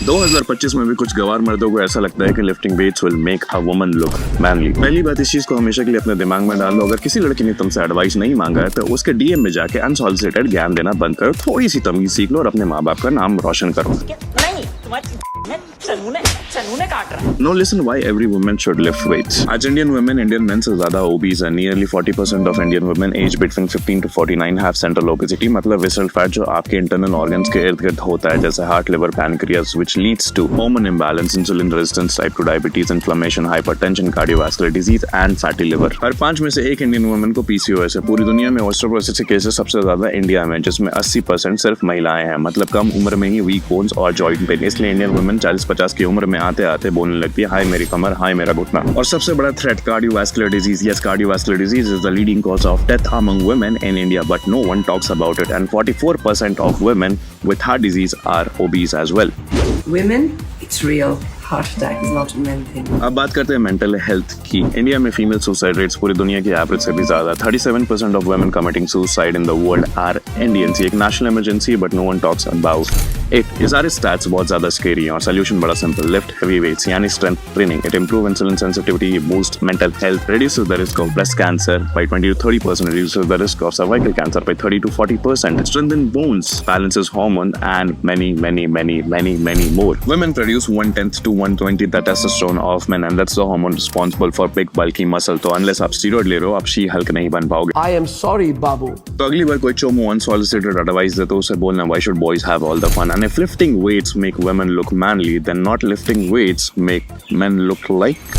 2025 में भी कुछ गवार मर्दों को ऐसा लगता है कि lifting weights will make a woman look manly. पहली बात, इस चीज को हमेशा के लिए अपने दिमाग में डाल लो, अगर किसी लड़की ने तुमसे एडवाइस नहीं मांगा है तो उसके डीएम में जाके अनसॉलिसिटेड ज्ञान देना बंद करो, थोड़ी सी तमीज सीख लो और अपने माँ बाप का नाम रोशन करो। No, listen why every woman should lift weights. आज Indian women, Indian men से ज्यादा obese है। Nearly 40% of Indian women aged between 15 to 49 have central obesity, मतलब visceral fat जो आपके internal organs के इर्द गिर्द होता है, जैसे heart, liver, pancreas, which leads to hormone imbalance, insulin resistance, type 2 diabetes, inflammation, hypertension, cardiovascular disease and fatty liver। हर 5 में से एक Indian woman को PCOS है। पूरी दुनिया में osteoporosis के केसेस सबसे ज्यादा इंडिया में, जिसमें 80% सिर्फ महिलाएं हैं, मतलब कम उम्र में ही वीक बोन्स और जॉइंट पेन। इसलिए इंडियन वुमेन 40-50 की उम्र में आते आते बोलने लगती है, हाय मेरी कमर, हाय मेरा घुटना। और सबसे बड़ा threat cardiovascular disease. Yes, cardiovascular disease is the leading cause of death among women in India, but no one talks about it, and 44% of women with heart disease are obese as well. Women, it's real. Heart attack is not a men thing. अब बात करते हैं mental health की। India में female suicide rates पूरी दुनिया की average से भी ज्यादा। 37% of women committing suicide in the world are Indians. एक national emergency but no one talks about it. ये सारे स्टैट्स बहुत ज्यादा स्केरी हैं और सोल्यूशन बड़ा सिंपल, लिफ्ट हेवी वेट्स यानी strength training. It improve insulin sensitivity, boost mental health, reduces the risk of breast cancer by 20 to 30%, reduces the risk of cervical cancer by 30 to 40%, strengthens bones, balances hormone and many more. Women produce 1/10 to 120 the testosterone of men, and that's the hormone responsible for big bulky muscle. तो unless आप steroid ले रहे हो, आप she Hulk नहीं बन पाओगे। I am sorry, Babu. तो अगली बार कोई चोमो unsolicited advice दे तो उसे बोलना, why should boys have all the fun? And if lifting weights make women look manly, then not lifting weights make men look like